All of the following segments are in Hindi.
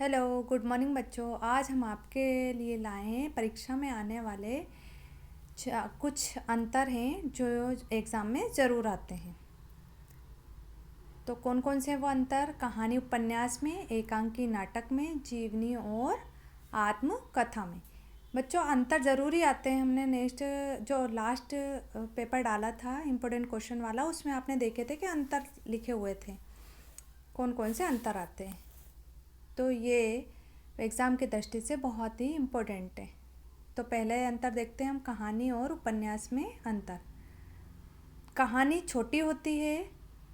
हेलो, गुड मॉर्निंग बच्चों। आज हम आपके लिए लाए हैं परीक्षा में आने वाले कुछ अंतर हैं जो एग्ज़ाम में ज़रूर आते हैं। तो कौन कौन से वो अंतर? कहानी उपन्यास में, एकांकी नाटक में, जीवनी और आत्मकथा में। बच्चों, अंतर ज़रूरी आते हैं। हमने नेक्स्ट जो लास्ट पेपर डाला था इम्पोर्टेंट क्वेश्चन वाला, उसमें आपने देखे थे कि अंतर लिखे हुए थे, कौन कौन से अंतर आते हैं। तो ये एग्ज़ाम की दृष्टि से बहुत ही इम्पोर्टेंट है। तो पहले अंतर देखते हैं हम, कहानी और उपन्यास में अंतर। कहानी छोटी होती है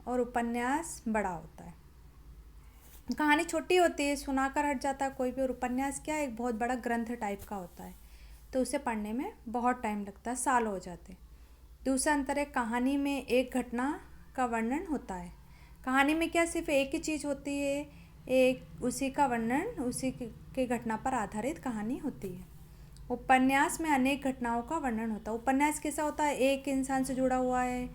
और उपन्यास बड़ा होता है। कहानी छोटी होती है, सुनाकर हट जाता है कोई भी, और उपन्यास क्या, एक बहुत बड़ा ग्रंथ टाइप का होता है, तो उसे पढ़ने में बहुत टाइम लगता है, साल हो जाते। दूसरा अंतर है, कहानी में एक घटना का वर्णन होता है। कहानी में क्या, सिर्फ एक ही चीज़ होती है, एक उसी का वर्णन, उसी के घटना पर आधारित कहानी होती है। उपन्यास में अनेक घटनाओं का वर्णन होता है। उपन्यास कैसा होता है, एक इंसान से जुड़ा हुआ है,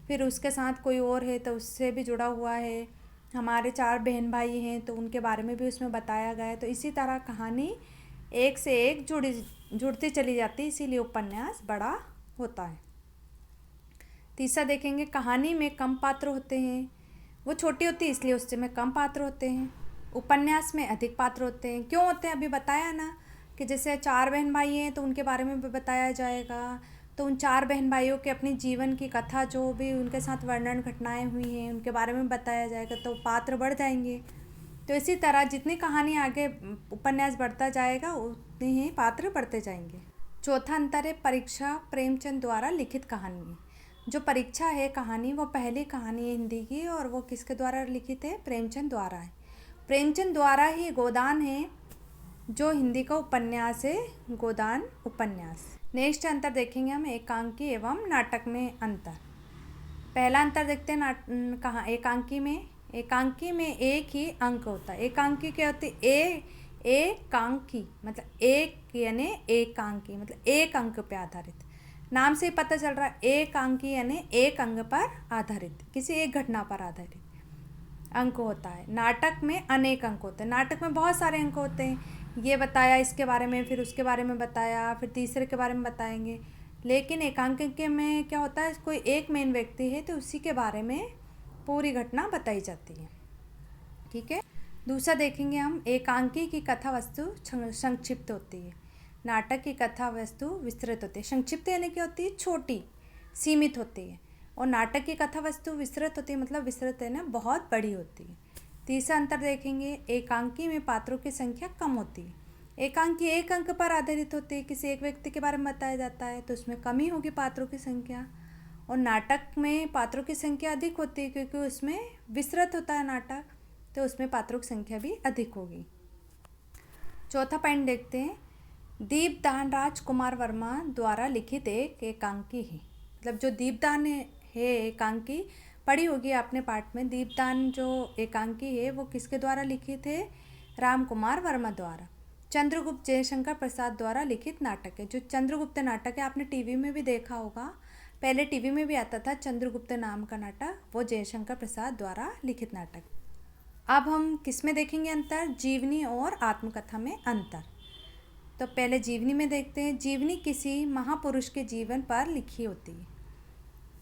फिर उसके साथ कोई और है तो उससे भी जुड़ा हुआ है। हमारे 4 बहन भाई हैं तो उनके बारे में भी उसमें बताया गया है। तो इसी तरह कहानी एक से एक जुड़ती चली जाती है, इसीलिए उपन्यास बड़ा होता है। तीसरा देखेंगे, कहानी में कम पात्र होते हैं। वो छोटी होती है इसलिए उससे में कम पात्र होते हैं। उपन्यास में अधिक पात्र होते हैं। क्यों होते हैं, अभी बताया ना, कि जैसे 4 बहन भाई हैं तो उनके बारे में भी बताया जाएगा। तो उन 4 बहन भाइयों के अपनी जीवन की कथा, जो भी उनके साथ वर्णन घटनाएं हुई हैं, उनके बारे में बताया जाएगा, तो पात्र बढ़ जाएंगे। तो इसी तरह जितनी कहानी आगे उपन्यास बढ़ता जाएगा उतने ही पात्र बढ़ते जाएंगे। चौथा अंतर है, परीक्षा प्रेमचंद द्वारा लिखित कहानी। जो परीक्षा है कहानी, वो पहली कहानी है हिंदी की, और वो किसके द्वारा लिखित है? प्रेमचंद द्वारा है। प्रेमचंद द्वारा ही गोदान है, जो हिंदी का उपन्यास है, गोदान उपन्यास। नेक्स्ट अंतर देखेंगे हम, एकांकी एवं नाटक में अंतर। पहला अंतर देखते हैं कहाँ, एकांकी में एक ही अंक होता है। एकांकी क्या होती है? एकांकी मतलब एक, यानी एकांकी मतलब एक अंक पे आधारित। नाम से ही पता चल रहा है, एकांकी यानी एक अंक पर आधारित, किसी एक घटना पर आधारित अंक होता है। नाटक में अनेक अंक होते हैं। नाटक में बहुत सारे अंक होते हैं, ये बताया इसके बारे में, फिर उसके बारे में बताया, फिर तीसरे के बारे में बताएंगे। लेकिन एकांकी में क्या होता है, कोई एक मेन व्यक्ति है तो उसी के बारे में पूरी घटना बताई जाती है। ठीक है। दूसरा देखेंगे हम, एकांकी की कथा वस्तु संक्षिप्त होती है, नाटक की कथा वस्तु विस्तृत होती है। संक्षिप्त यानी क्या होती है? छोटी, सीमित होती है। और नाटक की कथा वस्तु विस्तृत होती है, मतलब विस्तृत है ना, बहुत बड़ी होती है। तीसरा अंतर देखेंगे, एकांकी में पात्रों की संख्या कम होती है। एकांकी एक अंक पर आधारित होती है, किसी एक व्यक्ति के बारे में बताया जाता है, तो उसमें कमी होगी पात्रों की संख्या। और नाटक में पात्रों की संख्या अधिक होती है, क्योंकि उसमें विस्तृत होता है नाटक, तो उसमें पात्रों की संख्या भी अधिक होगी। चौथा पॉइंट देखते हैं, दीपदान राजकुमार वर्मा द्वारा लिखित एक एकांकी है। मतलब जो दीपदान है एकांकी, पढ़ी होगी आपने पाठ में। दीपदान जो एकांकी है वो किसके द्वारा लिखित है? राम कुमार वर्मा द्वारा। चंद्रगुप्त जयशंकर प्रसाद द्वारा लिखित नाटक है। जो चंद्रगुप्त नाटक है, आपने टीवी में भी देखा होगा, पहले टीवी में भी आता था चंद्रगुप्त नाम का नाटक, वो जयशंकर प्रसाद द्वारा लिखित नाटक। अब हम किस में देखेंगे अंतर? जीवनी और आत्मकथा में अंतर। तो पहले जीवनी में देखते हैं। जीवनी किसी महापुरुष के जीवन पर लिखी होती है।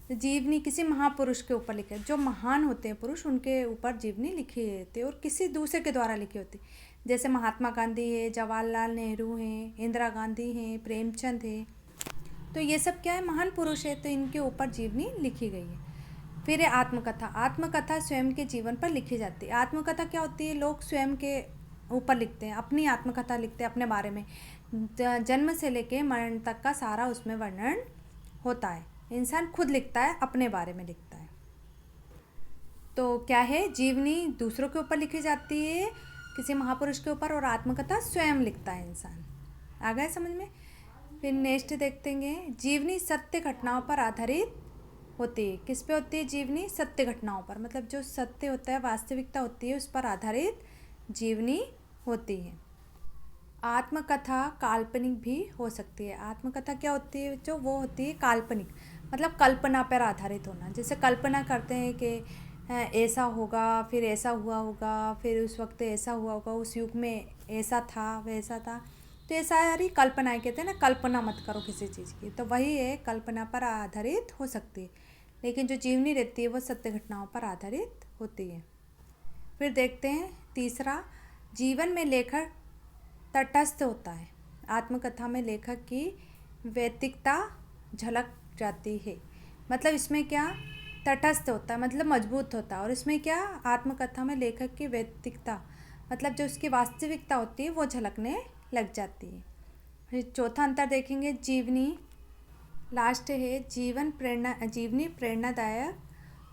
तो जीवनी किसी महापुरुष के ऊपर लिखी, जो महान होते हैं पुरुष, उनके ऊपर जीवनी लिखी होती है, और किसी दूसरे के द्वारा लिखी होती है। जैसे महात्मा गांधी है, जवाहरलाल नेहरू हैं, इंदिरा गांधी हैं, प्रेमचंद है, तो ये सब क्या है? महान पुरुष है, तो इनके ऊपर जीवनी लिखी गई है। फिर है आत्मकथा। आत्मकथा स्वयं के जीवन पर लिखी जाती है। आत्मकथा क्या होती है? लोग स्वयं के ऊपर लिखते हैं, अपनी आत्मकथा लिखते हैं अपने बारे में। जन्म से लेके मरण तक का सारा उसमें वर्णन होता है। इंसान खुद लिखता है, अपने बारे में लिखता है। तो क्या है? जीवनी दूसरों के ऊपर लिखी जाती है, किसी महापुरुष के ऊपर, और आत्मकथा स्वयं लिखता है इंसान। आ गया समझ में? फिर नेक्स्ट देखते हैं, जीवनी सत्य घटनाओं पर आधारित होती है। किस पे होती है जीवनी? सत्य घटनाओं पर, मतलब जो सत्य होता है, वास्तविकता होती है, उस पर आधारित जीवनी होती है। आत्मकथा काल्पनिक भी हो सकती है। आत्मकथा क्या होती है? जो वो होती है काल्पनिक, मतलब कल्पना पर आधारित होना। जैसे कल्पना करते हैं कि ऐसा होगा, फिर ऐसा हुआ होगा, फिर उस वक्त ऐसा हुआ होगा, उस युग में ऐसा था वैसा था। तो ये सारी कल्पनाएं, कहते हैं ना कल्पना मत करो किसी चीज़ की, तो वही है कल्पना पर आधारित हो सकती है, लेकिन जो जीवनी रहती है वो सत्य घटनाओं पर आधारित होती है। फिर देखते हैं तीसरा, जीवन में लेखक तटस्थ होता है। आत्मकथा में लेखक की वैयक्तिकता झलक जाती है। मतलब इसमें क्या, तटस्थ होता है मतलब मजबूत होता है, और इसमें क्या, आत्मकथा में लेखक की वैयक्तिकता मतलब जो उसकी वास्तविकता होती है वो झलकने लग जाती है। फिर चौथा अंतर देखेंगे, जीवनी लास्ट है, जीवनी प्रेरणादायक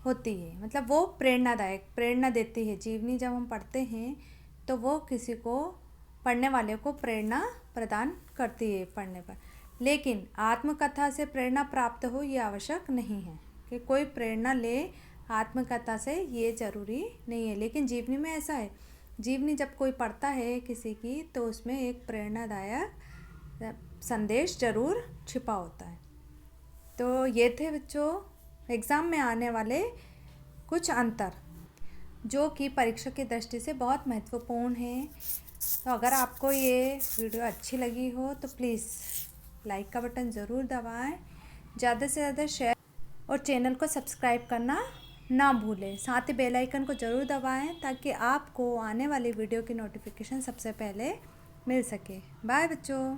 होती है। मतलब वो प्रेरणादायक, प्रेरणा देती है। जीवनी जब हम पढ़ते हैं तो वो किसी को, पढ़ने वाले को प्रेरणा प्रदान करती है पढ़ने पर। लेकिन आत्मकथा से प्रेरणा प्राप्त हो ये आवश्यक नहीं है कि कोई प्रेरणा ले आत्मकथा से, ये ज़रूरी नहीं है। लेकिन जीवनी में ऐसा है, जीवनी जब कोई पढ़ता है किसी की तो उसमें एक प्रेरणादायक संदेश ज़रूर छिपा होता है। तो ये थे बच्चों एग्ज़ाम में आने वाले कुछ अंतर जो कि परीक्षा की दृष्टि से बहुत महत्वपूर्ण है। तो अगर आपको ये वीडियो अच्छी लगी हो तो प्लीज़ लाइक का बटन ज़रूर दबाएं, ज़्यादा से ज़्यादा शेयर और चैनल को सब्सक्राइब करना ना भूलें। साथ ही बेल आइकन को ज़रूर दबाएं ताकि आपको आने वाली वीडियो की नोटिफिकेशन सबसे पहले मिल सके। बाय बच्चों।